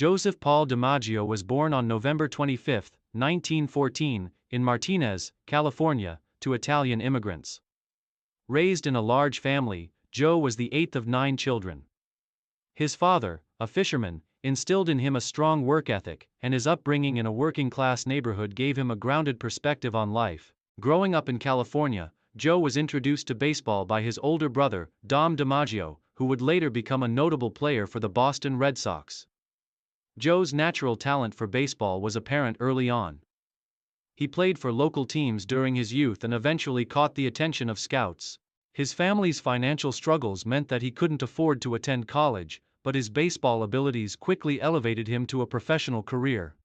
Joseph Paul DiMaggio was born on November 25, 1914, in Martinez, California, to Italian immigrants. Raised in a large family, Joe was the eighth of 9 children. His father, a fisherman, instilled in him a strong work ethic, and his upbringing in a working-class neighborhood gave him a grounded perspective on life. Growing up in California, Joe was introduced to baseball by his older brother, Dom DiMaggio, who would later become a notable player for the Boston Red Sox. Joe's natural talent for baseball was apparent early on. He played for local teams during his youth and eventually caught the attention of scouts. His family's financial struggles meant that he couldn't afford to attend college, but his baseball abilities quickly elevated him to a professional career.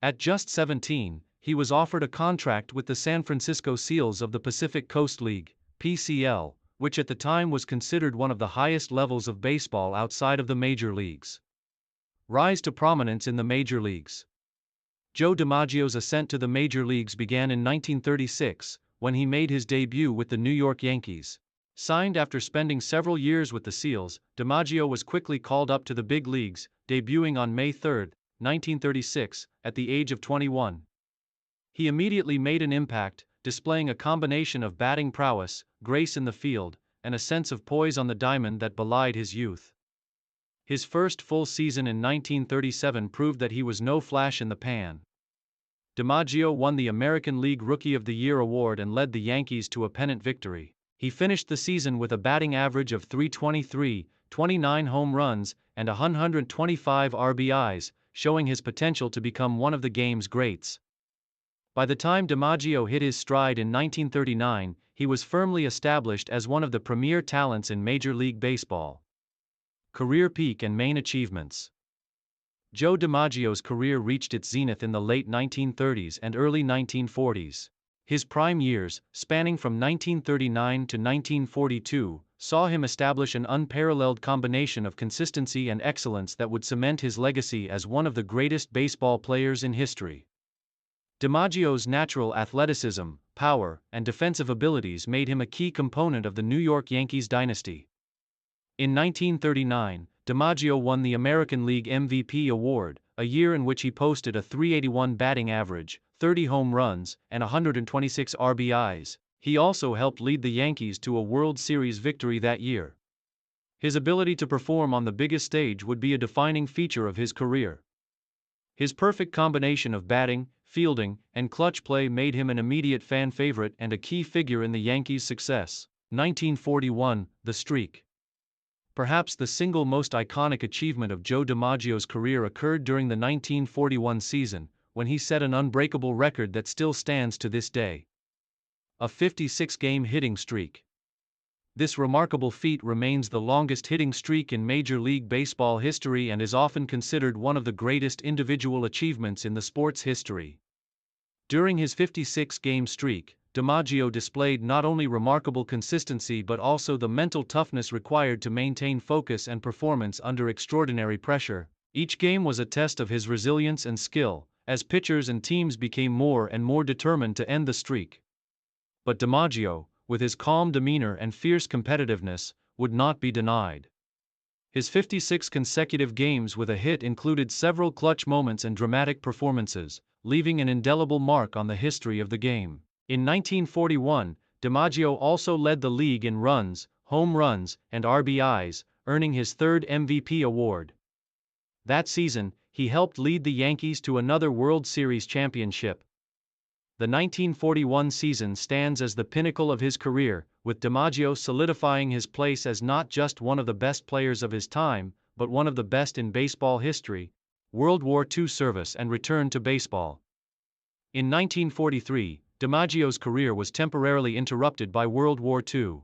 At just 17, he was offered a contract with the San Francisco Seals of the Pacific Coast League, PCL, which at the time was considered one of the highest levels of baseball outside of the major leagues. Rise to prominence in the major leagues. Joe DiMaggio's ascent to the major leagues began in 1936, when he made his debut with the New York Yankees. Signed after spending several years with the Seals, DiMaggio was quickly called up to the big leagues, debuting on May 3, 1936, at the age of 21. He immediately made an impact, displaying a combination of batting prowess, grace in the field, and a sense of poise on the diamond that belied his youth. His first full season in 1937 proved that he was no flash in the pan. DiMaggio won the American League Rookie of the Year award and led the Yankees to a pennant victory. He finished the season with a batting average of .323, 29 home runs, and 125 RBIs, showing his potential to become one of the game's greats. By the time DiMaggio hit his stride in 1939, he was firmly established as one of the premier talents in Major League Baseball. Career peak and main achievements. Joe DiMaggio's career reached its zenith in the late 1930s and early 1940s. His prime years, spanning from 1939 to 1942, saw him establish an unparalleled combination of consistency and excellence that would cement his legacy as one of the greatest baseball players in history. DiMaggio's natural athleticism, power, and defensive abilities made him a key component of the New York Yankees dynasty. In 1939, DiMaggio won the American League MVP award, a year in which he posted a .381 batting average, 30 home runs, and 126 RBIs. He also helped lead the Yankees to a World Series victory that year. His ability to perform on the biggest stage would be a defining feature of his career. His perfect combination of batting, fielding, and clutch play made him an immediate fan favorite and a key figure in the Yankees' success. 1941, the streak. Perhaps the single most iconic achievement of Joe DiMaggio's career occurred during the 1941 season, when he set an unbreakable record that still stands to this day. A 56-game hitting streak. This remarkable feat remains the longest hitting streak in Major League Baseball history and is often considered one of the greatest individual achievements in the sport's history. During his 56-game streak, DiMaggio displayed not only remarkable consistency but also the mental toughness required to maintain focus and performance under extraordinary pressure. Each game was a test of his resilience and skill, as pitchers and teams became more and more determined to end the streak. But DiMaggio, with his calm demeanor and fierce competitiveness, would not be denied. His 56 consecutive games with a hit included several clutch moments and dramatic performances, leaving an indelible mark on the history of the game. In 1941, DiMaggio also led the league in runs, home runs, and RBIs, earning his third MVP award. That season, he helped lead the Yankees to another World Series championship. The 1941 season stands as the pinnacle of his career, with DiMaggio solidifying his place as not just one of the best players of his time, but one of the best in baseball history. World War II service and return to baseball. In 1943, DiMaggio's career was temporarily interrupted by World War II.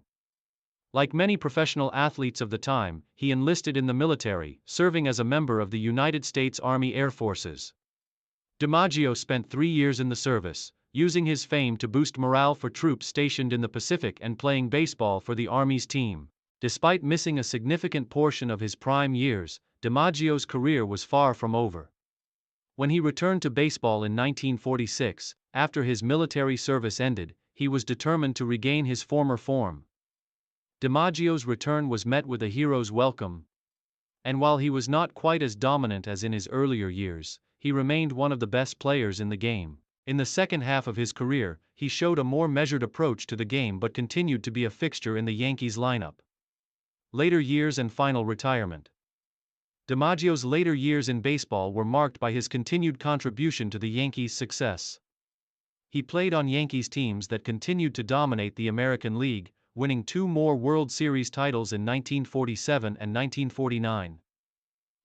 Like many professional athletes of the time, he enlisted in the military, serving as a member of the United States Army Air Forces. DiMaggio spent 3 years in the service, using his fame to boost morale for troops stationed in the Pacific and playing baseball for the Army's team. Despite missing a significant portion of his prime years, DiMaggio's career was far from over. When he returned to baseball in 1946, after his military service ended, he was determined to regain his former form. DiMaggio's return was met with a hero's welcome. And while he was not quite as dominant as in his earlier years, he remained one of the best players in the game. In the second half of his career, he showed a more measured approach to the game but continued to be a fixture in the Yankees lineup. Later years and final retirement. DiMaggio's later years in baseball were marked by his continued contribution to the Yankees' success. He played on Yankees teams that continued to dominate the American League, winning 2 more World Series titles in 1947 and 1949.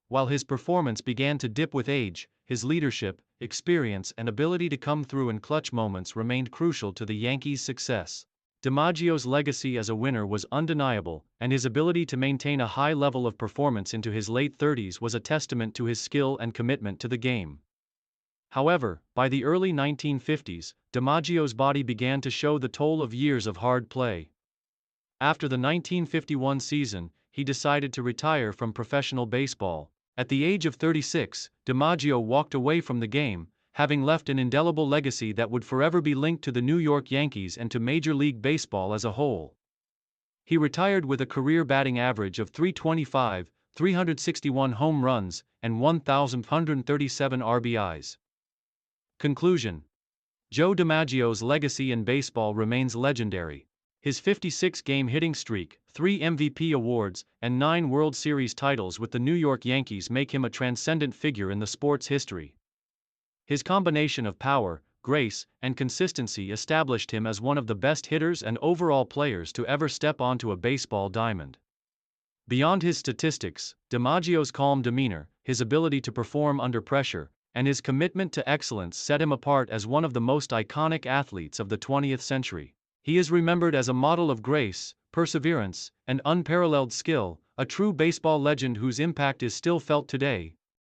While his performance began to dip with age, his leadership, experience and ability to come through in clutch moments remained crucial to the Yankees' success. DiMaggio's legacy as a winner was undeniable, and his ability to maintain a high level of performance into his late 30s was a testament to his skill and commitment to the game. However, by the early 1950s, DiMaggio's body began to show the toll of years of hard play. After the 1951 season, he decided to retire from professional baseball. At the age of 36, DiMaggio walked away from the game, having left an indelible legacy that would forever be linked to the New York Yankees and to Major League Baseball as a whole. He retired with a career batting average of .325, 361 home runs, and 1,137 RBIs. Conclusion: Joe DiMaggio's legacy in baseball remains legendary. His 56-game hitting streak, 3 MVP awards, and 9 World Series titles with the New York Yankees make him a transcendent figure in the sport's history. His combination of power, grace, and consistency established him as one of the best hitters and overall players to ever step onto a baseball diamond. Beyond his statistics, DiMaggio's calm demeanor, his ability to perform under pressure, and his commitment to excellence set him apart as one of the most iconic athletes of the 20th century. He is remembered as a model of grace, perseverance, and unparalleled skill, a true baseball legend whose impact is still felt today,